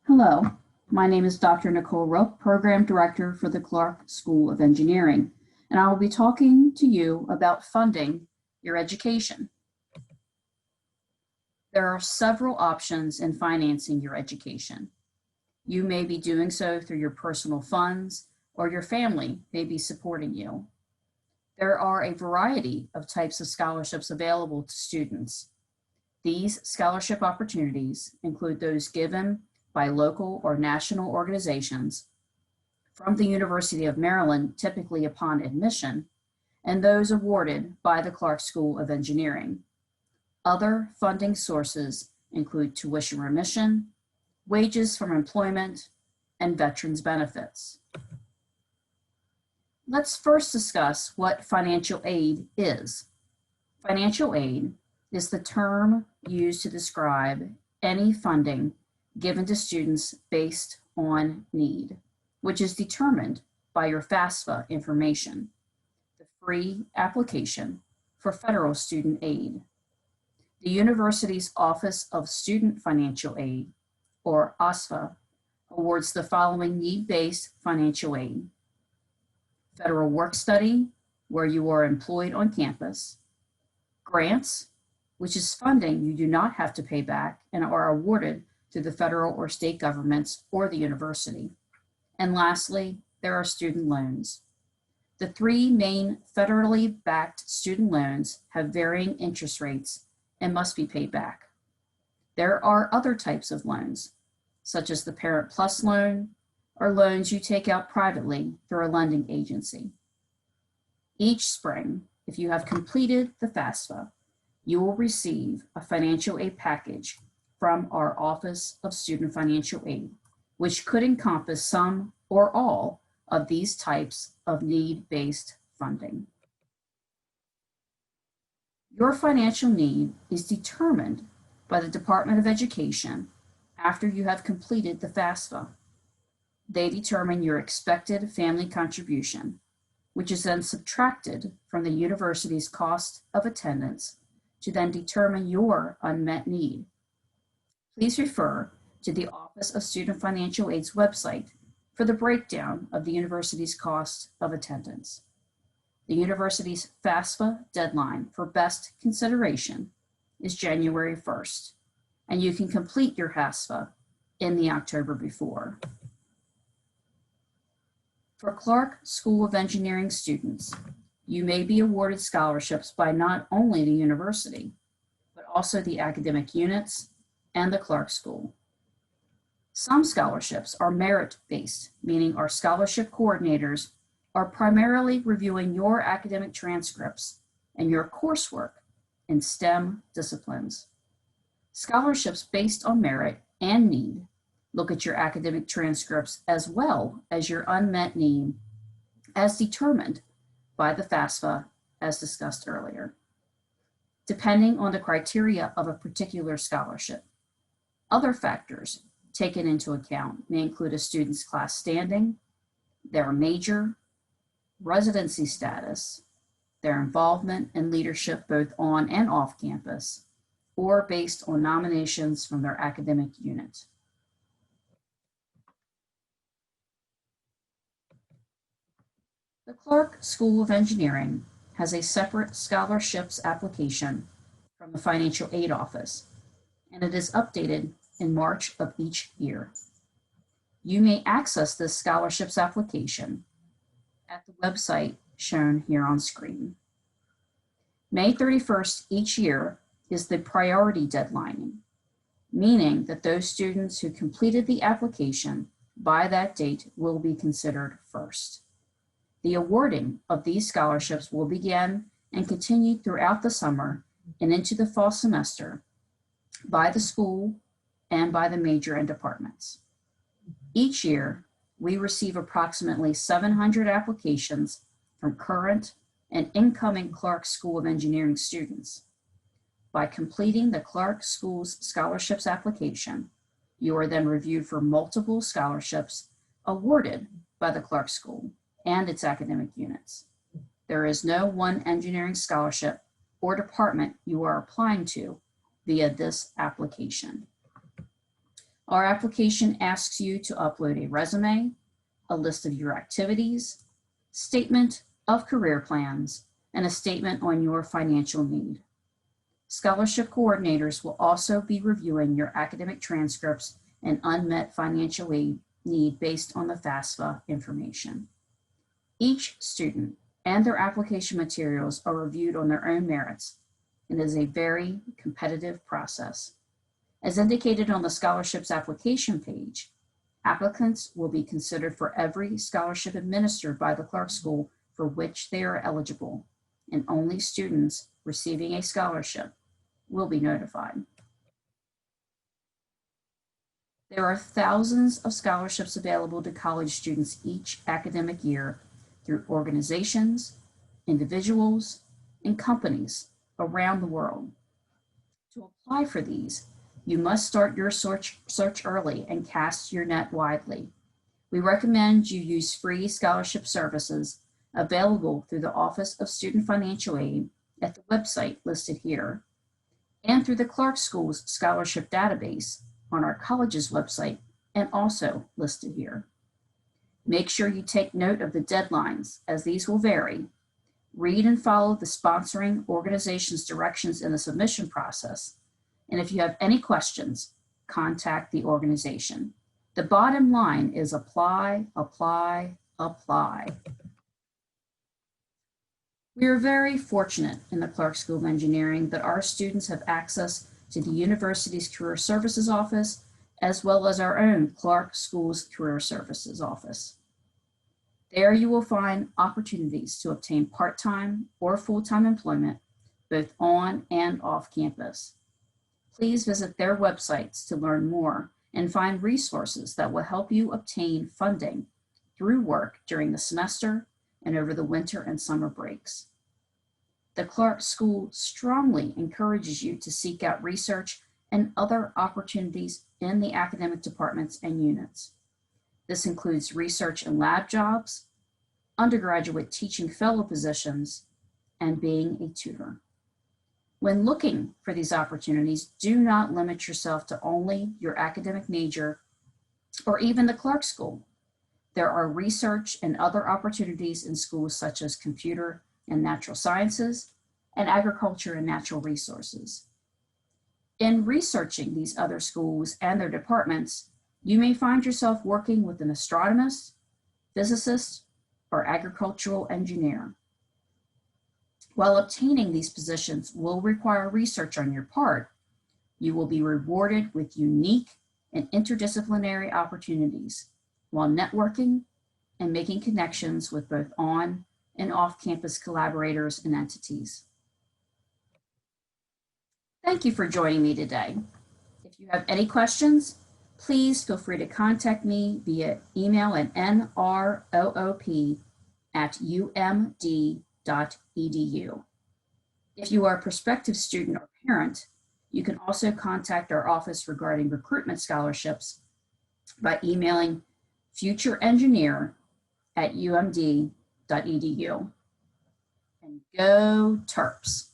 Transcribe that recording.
Hello, my name is Dr. Nicole Rook, Program Director for the Clark School of Engineering, and I will be talking to you about funding your education. There are several options in financing your education. You may be doing so through your personal funds, or your family may be supporting you. There are a variety of types of scholarships available to students. These scholarship opportunities include those given by local or national organizations, from the University of Maryland, typically upon admission, and those awarded by the Clark School of Engineering. Other funding sources include tuition remission, wages from employment, and veterans benefits. Let's first discuss what financial aid is. Financial aid is the term used to describe any funding given to students based on need, which is determined by your FAFSA information, the free application for federal student aid. The university's Office of Student Financial Aid, or OSFA, awards the following need-based financial aid: federal work study, where you are employed on campus; grants, which is funding you do not have to pay back and are awarded to the federal or state governments or the university; and lastly, there are student loans. The three main federally backed student loans have varying interest rates and must be paid back. There are other types of loans, such as the Parent Plus loan, or loans you take out privately through a lending agency. Each spring, if you have completed the FAFSA, you will receive a financial aid package from our Office of Student Financial Aid, which could encompass some or all of these types of need-based funding. Your financial need is determined by the Department of Education after you have completed the FAFSA. They determine your expected family contribution, which is then subtracted from the university's cost of attendance to then determine your unmet need. Please refer to the Office of Student Financial Aid's website for the breakdown of the university's cost of attendance. The university's FAFSA deadline for best consideration is January 1st, and you can complete your FAFSA in the October before. For Clark School of Engineering students, you may be awarded scholarships by not only the university, but also the academic units and the Clark School. Some scholarships are merit-based, meaning our scholarship coordinators are primarily reviewing your academic transcripts and your coursework in STEM disciplines. Scholarships based on merit and need look at your academic transcripts as well as your unmet need as determined by the FAFSA as discussed earlier, depending on the criteria of a particular scholarship. Other factors taken into account may include a student's class standing, their major, residency status, their involvement in leadership both on and off campus, or based on nominations from their academic unit. The Clark School of Engineering has a separate scholarships application from the Financial Aid Office, and it is updated in March of each year. You may access this scholarships application at the website shown here on screen. May 31st each year is the priority deadline, meaning that those students who completed the application by that date will be considered first. The awarding of these scholarships will begin and continue throughout the summer and into the fall semester by the school and by the major and departments. Each year, we receive approximately 700 applications from current and incoming Clark School of Engineering students. By completing the Clark School's scholarships application, you are then reviewed for multiple scholarships awarded by the Clark School and its academic units. There is no one engineering scholarship or department you are applying to via this application. Our application asks you to upload a resume, a list of your activities, statement of career plans, and a statement on your financial need. Scholarship coordinators will also be reviewing your academic transcripts and unmet financial aid need based on the FAFSA information. Each student and their application materials are reviewed on their own merits and is a very competitive process. As indicated on the scholarship's application page, applicants will be considered for every scholarship administered by the Clark School for which they are eligible, and only students receiving a scholarship will be notified. There are thousands of scholarships available to college students each academic year through organizations, individuals, and companies around the world. To apply for these, you must start your search early and cast your net widely. We recommend you use free scholarship services available through the Office of Student Financial Aid at the website listed here, and through the Clark School's scholarship database on our college's website and also listed here. Make sure you take note of the deadlines, as these will vary. Read and follow the sponsoring organization's directions in the submission process. And if you have any questions, contact the organization. The bottom line is apply, apply, apply. We are very fortunate in the Clark School of Engineering that our students have access to the university's Career Services Office, as well as our own Clark School's Career Services Office. There you will find opportunities to obtain part-time or full-time employment, both on and off campus. Please visit their websites to learn more and find resources that will help you obtain funding through work during the semester and over the winter and summer breaks. The Clark School strongly encourages you to seek out research and other opportunities in the academic departments and units. This includes research and lab jobs, undergraduate teaching fellow positions, and being a tutor. When looking for these opportunities, do not limit yourself to only your academic major or even the Clark School. There are research and other opportunities in schools such as computer and natural sciences, and agriculture and natural resources. In researching these other schools and their departments, you may find yourself working with an astronomist, physicist, or agricultural engineer. While obtaining these positions will require research on your part, you will be rewarded with unique and interdisciplinary opportunities while networking and making connections with both on and off-campus collaborators and entities. Thank you for joining me today. If you have any questions, please feel free to contact me via email at nroop@umd.edu. If you are a prospective student or parent, you can also contact our office regarding recruitment scholarships by emailing futureengineer@umd.edu. And go Terps!